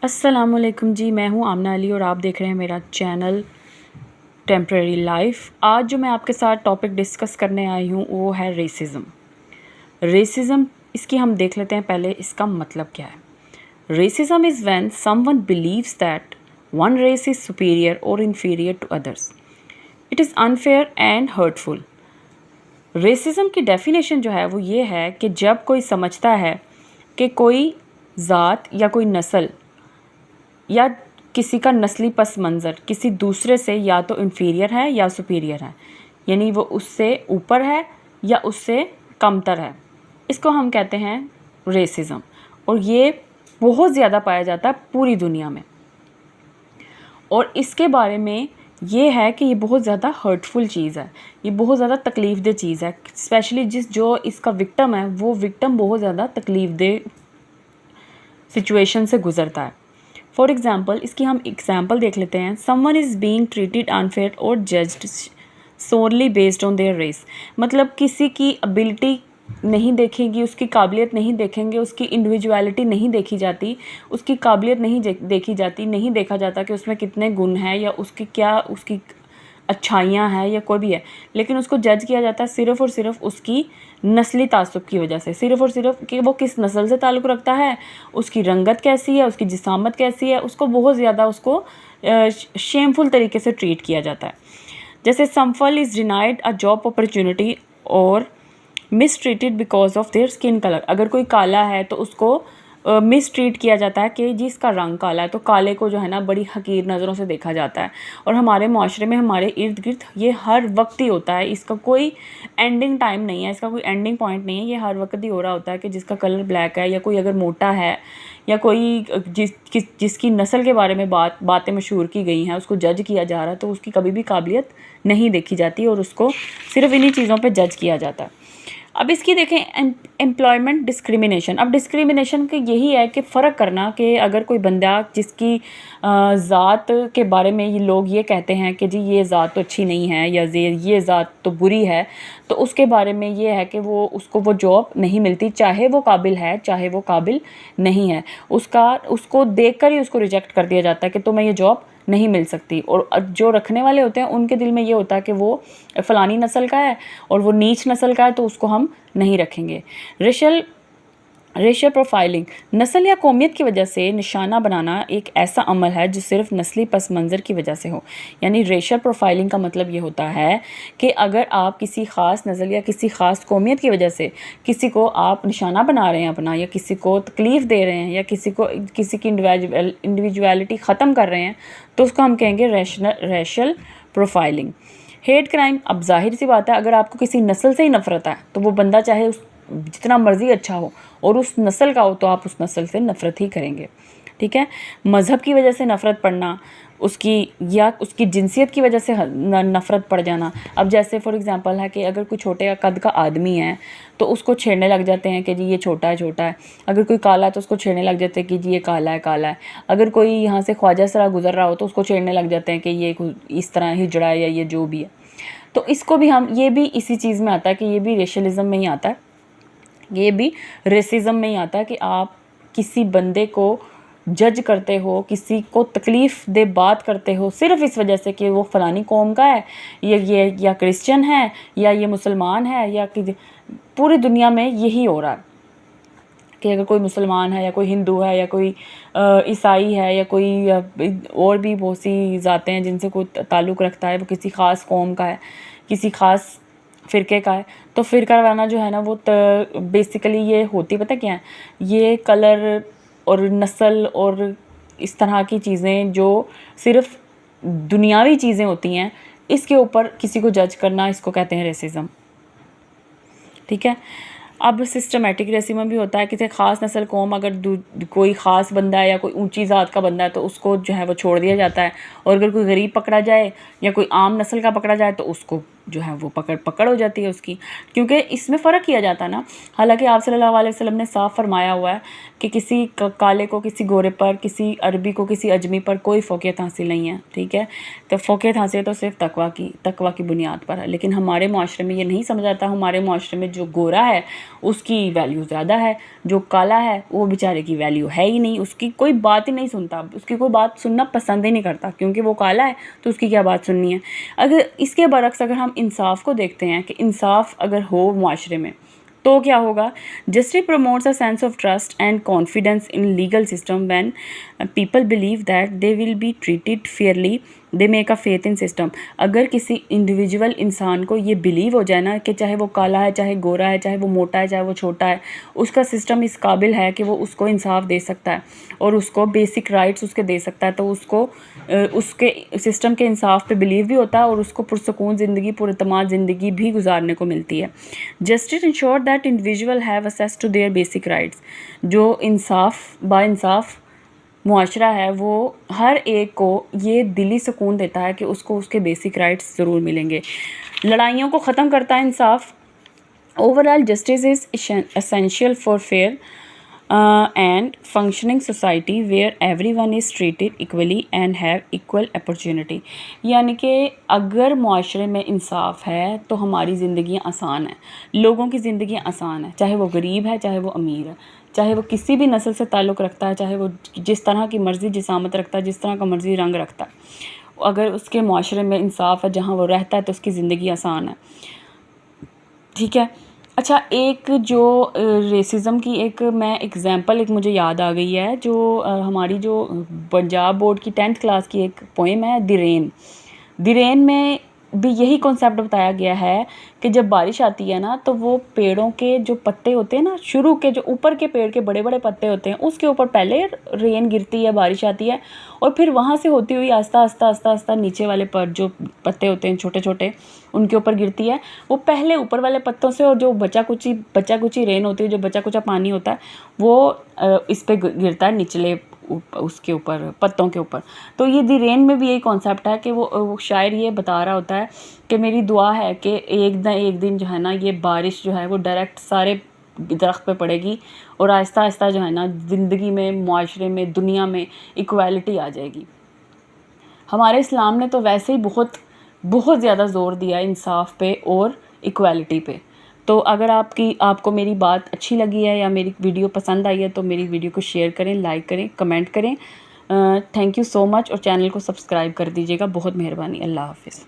अस्सलामुअलैकुम जी, मैं हूँ आमना अली और आप देख रहे हैं मेरा चैनल टेम्परेरी लाइफ। आज जो मैं आपके साथ टॉपिक डिस्कस करने आई हूँ वो है रेसिज़म। इसकी हम देख लेते हैं पहले इसका मतलब क्या है। Racism is when someone believes that one race is superior और inferior to others. It is unfair and hurtful. Racism की डेफिनेशन जो है वो ये है कि जब कोई समझता है कि कोई ज़ात या कोई नस्ल या किसी का नस्ली पस मंज़र किसी दूसरे से या तो इन्फीरियर है या सुपीरियर है, यानी वो उससे ऊपर है या उससे कमतर है, इसको हम कहते हैं रेसिज़म। और ये बहुत ज़्यादा पाया जाता है पूरी दुनिया में। और इसके बारे में ये है कि ये बहुत ज़्यादा हर्टफुल चीज़ है, ये बहुत ज़्यादा तकलीफ़देह चीज़ है। स्पेशली जो इसका विक्टिम है वो विक्टिम बहुत ज़्यादा तकलीफ़देह सिचुएशन से गुज़रता है। फॉर एग्ज़ाम्पल, इसकी हम एग्ज़ाम्पल देख लेते हैं। Someone is being treated unfair और judged solely based on their race. मतलब किसी की एबिलिटी नहीं देखेंगी, उसकी काबिलियत नहीं देखेंगे, उसकी इंडिविजुअलिटी नहीं देखी जाती, उसकी काबिलियत नहीं देखी जाती, नहीं देखा जाता कि उसमें कितने गुण हैं या उसकी अच्छाइयाँ हैं या कोई भी है, लेकिन उसको जज किया जाता है सिर्फ़ और सिर्फ उसकी नस्ली तासुब की वजह से, सिर्फ़ और सिर्फ कि वो किस नस्ल से ताल्लुक़ रखता है, उसकी रंगत कैसी है, उसकी जिसामत कैसी है, उसको बहुत ज़्यादा उसको शेमफुल तरीके से ट्रीट किया जाता है। जैसे someone is denied a job opportunity और mistreated because of their skin colour. अगर कोई काला है तो उसको मिसट्रीट किया जाता है कि जिसका रंग काला है तो काले को जो है ना बड़ी हकीर नज़रों से देखा जाता है। और हमारे माशरे में, हमारे इर्द गिर्द ये हर वक्त ही होता है, इसका कोई एंडिंग टाइम नहीं है, इसका कोई एंडिंग पॉइंट नहीं है। ये हर वक्त ही हो रहा होता है कि जिसका कलर ब्लैक है या कोई अगर मोटा है या कोई जिसकी नस्ल के बारे में बातें मशहूर की गई हैं उसको जज किया जा रहा है, तो उसकी कभी भी काबिलियत नहीं देखी जाती और उसको सिर्फ इन्हीं चीज़ों पे जज किया जाता है। अब इसकी देखें एम्प्लॉयमेंट डिस्क्रिमिनेशन। अब डिस्क्रिमिनेशन का यही है कि फ़र्क करना कि अगर कोई बंदा जिसकी ज़ात के बारे में ये लोग ये कहते हैं कि जी ये ज़ात तो अच्छी नहीं है या ये ज़ात तो बुरी है, तो उसके बारे में ये है कि उसको वो जॉब नहीं मिलती, चाहे वो काबिल है चाहे वो काबिल नहीं है। उसको देखकर ही उसको रिजेक्ट कर दिया जाता है कि तुम्हें ये जॉब नहीं मिल सकती। और जो रखने वाले होते हैं उनके दिल में ये होता है कि वो फ़लानी नस्ल का है और वो नीच नस्ल का है तो उसको हम नहीं रखेंगे। रेशियल प्रोफाइलिंग, नस्ल या कौमियत की वजह से निशाना बनाना एक ऐसा अमल है जो सिर्फ नस्ली पस मंज़र की वजह से हो। यानी रेशियल प्रोफाइलिंग का मतलब ये होता है कि अगर आप किसी ख़ास नस्ल या किसी ख़ास कौमियत की वजह से किसी को आप निशाना बना रहे हैं अपना, या किसी को तकलीफ़ दे रहे हैं, या किसी की इंडिविजुअलिटी ख़त्म कर रहे हैं, तो उसको हम कहेंगे रेशियल प्रोफाइलिंग। हेट क्राइम, अब जाहिर सी बात है अगर आपको किसी नस्ल से ही नफ़रत है तो वो बंदा चाहे जितना मर्ज़ी अच्छा हो और उस नस्ल का हो तो आप उस नस्ल से नफ़रत ही करेंगे। ठीक है। मज़हब की वजह से नफ़रत पड़ना, उसकी जिनसियत की वजह से नफ़रत पड़ जाना। अब जैसे फॉर एग्ज़ाम्पल है कि अगर कोई छोटे कद का आदमी है तो उसको छेड़ने लग जाते हैं कि जी ये छोटा है। अगर कोई काला है तो उसको छेड़ने लग जाते हैं कि जी ये काला है। अगर कोई यहाँ से ख्वाजा सरा गुजर रहा हो तो उसको छेड़ने लग जाते हैं कि ये इस तरह हिजड़ा है या ये जो भी है। तो इसको भी ये भी इसी चीज़ में आता है कि ये भी रेशलिज़म में ही आता है, ये भी रेसिज़म में ही आता है कि आप किसी बंदे को जज करते हो, किसी को तकलीफ़ दे बात करते हो सिर्फ इस वजह से कि वो फ़लानी कौम का है, ये या क्रिश्चियन है या ये मुसलमान है, या कि पूरी दुनिया में यही हो रहा है कि अगर कोई मुसलमान है या कोई हिंदू है या कोई ईसाई है या कोई और भी बहुत सी ज़ातें हैं जिनसे कोई ताल्लुक़ रखता है, वो किसी ख़ास कौम का है, किसी ख़ास फ़िरके का है, तो फ़िरका वाराना जो है ना वो बेसिकली ये होती पता क्या है, ये कलर और नस्ल और इस तरह की चीज़ें जो सिर्फ दुनियावी चीज़ें होती हैं, इसके ऊपर किसी को जज करना, इसको कहते हैं रेसिज़म। ठीक है। अब सिस्टमेटिक रेसिज़म भी होता है, किसी ख़ास नस्ल कौम अगर कोई ख़ास बंदा है या कोई ऊंची ज़ात का बंदा है तो उसको जो है वो छोड़ दिया जाता है, और अगर कोई गरीब पकड़ा जाए या कोई आम नस्ल का पकड़ा जाए तो उसको जो है वो पकड़ हो जाती है उसकी, क्योंकि इसमें फ़र्क किया जाता है ना। हालांकि आप सल्लल्लाहु अलैहि वसल्लम ने साफ फरमाया हुआ है कि किसी काले को किसी गोरे पर, किसी अरबी को किसी अजमी पर कोई फ़ौक़ियत हासिल नहीं है, ठीक है। तो फ़ौक़ियत हासिल तो सिर्फ तकवा की बुनियाद पर है। लेकिन हमारे माशरे में ये नहीं समझ आता। हमारे माशरे में जो गोरा है उसकी वैल्यू ज़्यादा है, जो काला है वो बेचारे की वैल्यू है ही नहीं, उसकी कोई बात ही नहीं सुनता, उसकी कोई बात सुनना पसंद ही नहीं करता, क्योंकि वो काला है तो उसकी क्या बात सुननी है। अगर इसके बरक्स अगर हम इंसाफ को देखते हैं कि इंसाफ अगर हो माशरे में तो क्या होगा। Justice promotes a sense of trust and confidence in legal system when people believe that they will be treated Fairlie, they make a faith in system. अगर किसी इंडिविजुअल इंसान को ये बिलीव हो जाए ना कि चाहे वो काला है, चाहे गोरा है, चाहे वो मोटा है, चाहे वो छोटा है, उसका सिस्टम इस काबिल है कि वो उसको इंसाफ दे सकता है और उसको बेसिक राइट्स उसके दे सकता है, तो उसको उसके सिस्टम के इंसाफ पे बिलीव भी होता है और उसको पुरसकून ज़िंदगी, पुरतमाद ज़िंदगी भी गुजारने को मिलती है। Justice ensure that individual have access to their basic rights. जो बाइंसाफ मुआशरा है वो हर एक को ये दिली सुकून देता है कि उसको उसके बेसिक राइट्स ज़रूर मिलेंगे। लड़ाइयों को ख़त्म करता है इंसाफ। Overall justice is essential for fair and functioning society where everyone is treated equally and have equal opportunity. यानी कि अगर मुआशरे में इंसाफ है तो हमारी ज़िंदगियाँ आसान हैं, लोगों की ज़िंदगियाँ आसान हैं, चाहे वो गरीब है, चाहे वो अमीर है, चाहे वो किसी भी नस्ल से ताल्लुक़ रखता है, चाहे वो जिस तरह की मर्ज़ी जिसामत रखता है, जिस तरह का मर्ज़ी रंग रखता है, अगर उसके मुआशरे में इंसाफ है जहाँ वो रहता है तो उसकी ज़िंदगी आसान है, ठीक है। अच्छा, एक जो रेसिज़म की एक एग्ज़ाम्पल मुझे याद आ गई है, जो हमारी जो पंजाब बोर्ड की 10th क्लास की एक पोएम है दिरेन में भी यही कॉन्सेप्ट बताया गया है कि जब बारिश आती है ना तो वो पेड़ों के जो पत्ते होते हैं ना, शुरू के जो ऊपर के पेड़ के बड़े बड़े पत्ते होते हैं उसके ऊपर पहले रेन गिरती है, बारिश आती है, और फिर वहाँ से होती हुई आस्ता आस्ता नीचे वाले पर जो पत्ते होते हैं छोटे छोटे उनके ऊपर गिरती है। वो पहले ऊपर वाले पत्तों से, और जो बचा कुची रेन होती है, जो बचा कुचा पानी होता है वो इस पे गिरता है निचले उसके ऊपर, पत्तों के ऊपर। तो ये दी रेन में भी यही कॉन्सेप्ट है कि वो शायर ये बता रहा होता है कि मेरी दुआ है कि एक दिन जो है ना ये बारिश जो है वो डायरेक्ट सारे दरख्त पे पड़ेगी और आहिस्ता आहिस्ता जो है ना ज़िंदगी में, मुआशरे में, दुनिया में इक्वालिटी आ जाएगी। हमारे इस्लाम ने तो वैसे ही बहुत ज़्यादा ज़ोर दिया है इंसाफ पे और इक्वालिटी पे। तो अगर आपको मेरी बात अच्छी लगी है या मेरी वीडियो पसंद आई है तो मेरी वीडियो को शेयर करें, लाइक करें, कमेंट करें। थैंक यू सो मच, और चैनल को सब्सक्राइब कर दीजिएगा। बहुत मेहरबानी। अल्लाह हाफ़िज़।